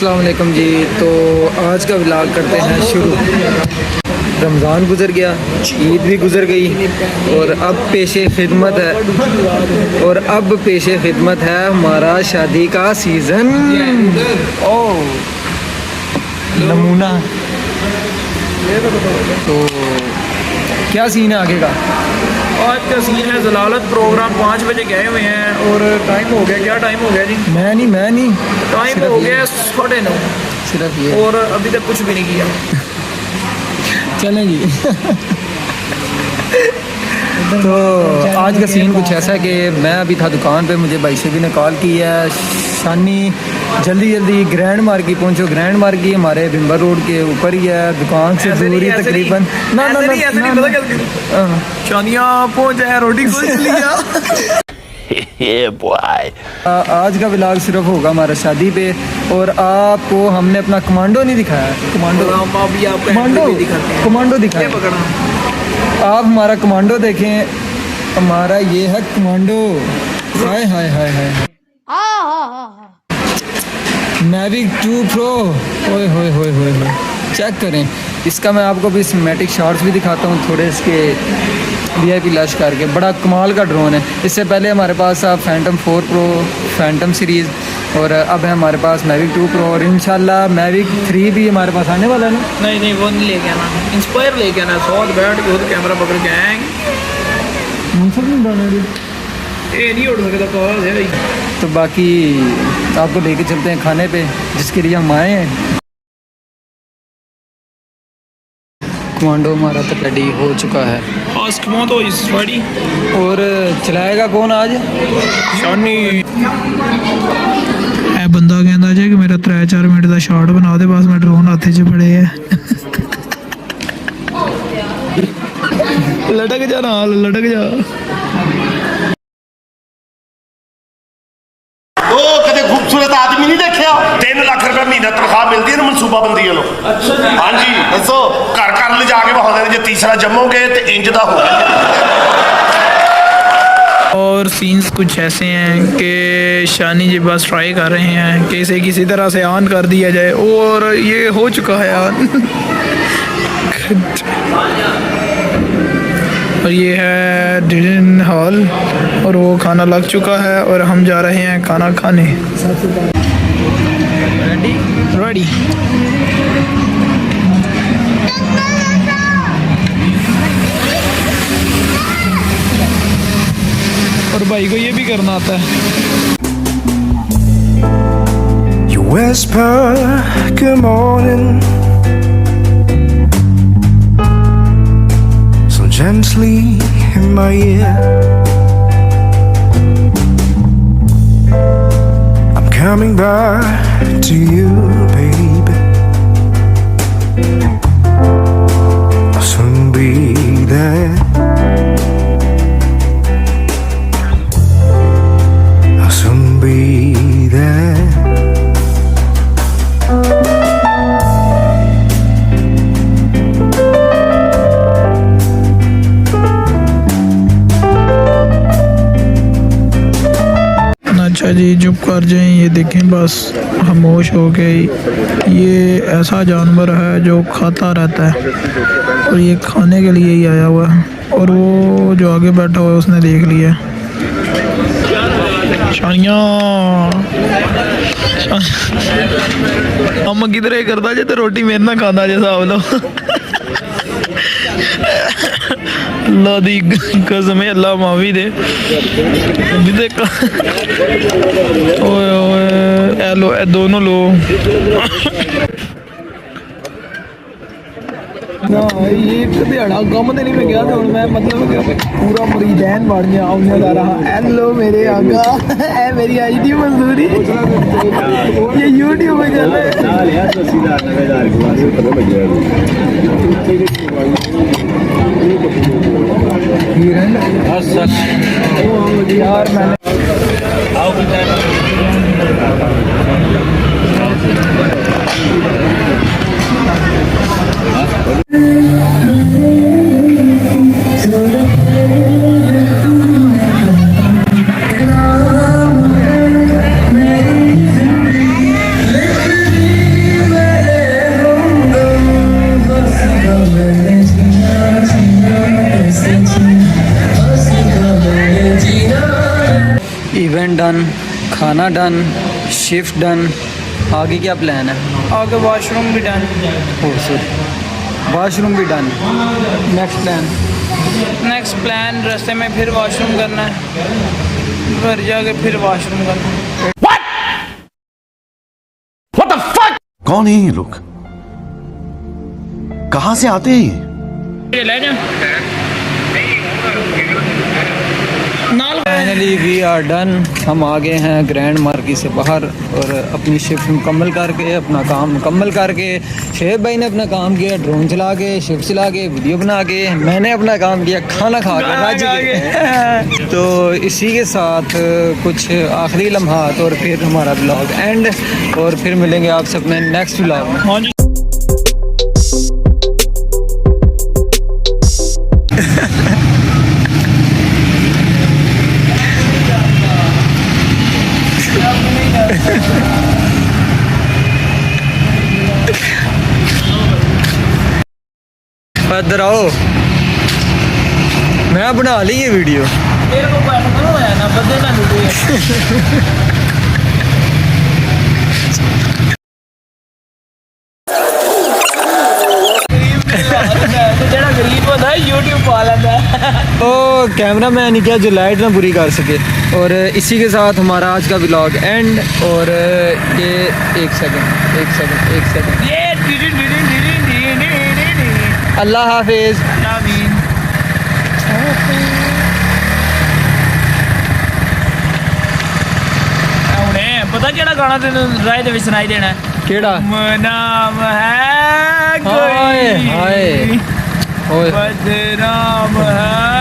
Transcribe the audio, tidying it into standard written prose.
अस्सलाम वालेकुम जी। तो आज का व्लॉग करते हैं शुरू। रमज़ान गुज़र गया, ईद भी गुज़र गई और अब पेशे खिदमत है। हमारा शादी का सीज़न। ओह नमूना। तो क्या सीन है आगे का? आज का सीन है जलालत प्रोग्राम 5 बजे गए हुए हैं और टाइम हो गया। क्या टाइम हो गया जी? मैं नहीं टाइम हो गया 9:30 सिर्फ ये और अभी तक कुछ भी नहीं किया। चलें जी। तो आज का सीन कुछ ऐसा है कि मैं अभी था दुकान पे, मुझे भाई शेबी ने कॉल किया है, शानी जल्दी ग्रैंड मार्केट पहुंचो। ग्रैंड मार्केट हमारे बिम्बर रोड के ऊपर ही है, दुकान से दूरी तकरीबन शानिया पहुंच जाए, रोटी खोज लिया। आज का व्लॉग सिर्फ होगा हमारा शादी पे और आपको हमने अपना कमांडो नहीं दिखाया। कमांडो दिखाया। आप हमारा कमांडो देखें, हमारा ये है commando. Hi hi hi hi. Mavic 2 pro. ओए होए होए होए होए, चेक करें इसका। मैं आपको भी सिनेमैटिक शॉट्स भी दिखाता हूँ थोड़े इसके VIP लश करके। बड़ा कमाल का ड्रोन है। इससे पहले हमारे पास था फैंटम 4 प्रो, फैंटम सीरीज़, और अब है हमारे पास मैविक 2 प्रो और इंशाल्लाह मैविक 3 भी हमारे पास आने वाला है ना। नहीं वो नहीं लेके आना, इंस्पायर लेके आना। साथ बैठ के कैमरा पकड़ के आएंगे। ये नहीं उड़ सकता कॉल है भाई। तो बाकी आपको लेके चलते हैं खाने पे जिसके लिए हम आए हैं। कमांडो हमारा तो रेडी हो चुका है और चलाएगा कौन आज? शानी। ए बंदा कहता जे कि मेरा 3-4 मिनट का शॉट बना दे, बस मैं ड्रोन हाथ च फड़े है। लटक जा नाल, लटक जा। कदे खूबसूरत आदमी नहीं देखा। 3 लाख रुपए महीना तनख्वाह मिलती है ना मनसूबाबंदी वालों। हाँ जी दसो, घर ले जाके बहाने जो तीसरा जमोगे तो इंज दा होगा। और सीन्स कुछ ऐसे हैं कि शानी जी बस ट्राई कर रहे हैं कि इसे किसी तरह से ऑन कर दिया जाए और ये हो चुका है ऑन। और ये है डिनर हॉल और वो खाना लग चुका है और हम जा रहे हैं खाना खाने। रेडी। और भाई को ये भी करना आता है। You whisper good morning so gently in my ear. I'm coming back to you, baby. I'll soon be there. I'll soon be there. अच्छा जी चुप कर जाएं, ये देखें बस खामोश हो गई। ये ऐसा जानवर है जो खाता रहता है और ये खाने के लिए ही आया हुआ है और वो जो आगे बैठा हुआ है उसने देख लिया। शानिया हम किधर करता जे तो रोटी मेरे ना खाता जे साहब लो। अल्लाह दी कसम है, अल्लाह माफी दे। ओए ओए ए लो, ए दोनों लो। ये दिहाड़ा कम तो नहीं मैं गया था, मैं मतलब पूरा मरीदैन बन गया आने जा रहा। हेलो मेरे आगा, ए मेरी आई थी मंजूरी। ये यूट्यूब पे चल रहा है यार। मैंने खाना डन, शिफ्ट डन, आगे क्या प्लान है? आगे वॉशरूम भी डन। ओ सॉरी, वॉशरूम भी done. Next plan? Next plan रास्ते में फिर वॉशरूम करना है, घर जाके फिर वॉशरूम करना है। कौन है ये लोग, कहां से आते हैं ये? ले जा फाइनली वी आर डन। हम आ गए हैं ग्रैंड मार्केट से बाहर और अपनी शिफ्ट मुकम्मल करके, अपना काम मुकम्मल करके, शेब भाई ने अपना काम किया ड्रोन चला के, शिफ्ट चला के, वीडियो बना के, मैंने अपना काम किया खाना खा के रज गए। तो इसी के साथ कुछ आखिरी लम्हात और फिर हमारा ब्लॉग एंड, और फिर मिलेंगे आपसे अपने नेक्स्ट ब्लॉग में। हाँ जी। इधर आओ, मैं बना ली ये वीडियो। तेरे को बैठना होया ना, बदे ना वीडियो। ओ कैमरा मैन ही क्या जो लाइट ना बुरी कर सके। और इसी के साथ हमारा आज का व्लॉग एंड। और ये एक सेकंड ये अल्लाह हाफिज। पता केड़ा गाना तेन राय दे सुनाई देना है? केड़ा? नाम है हाय हाय बदनाम है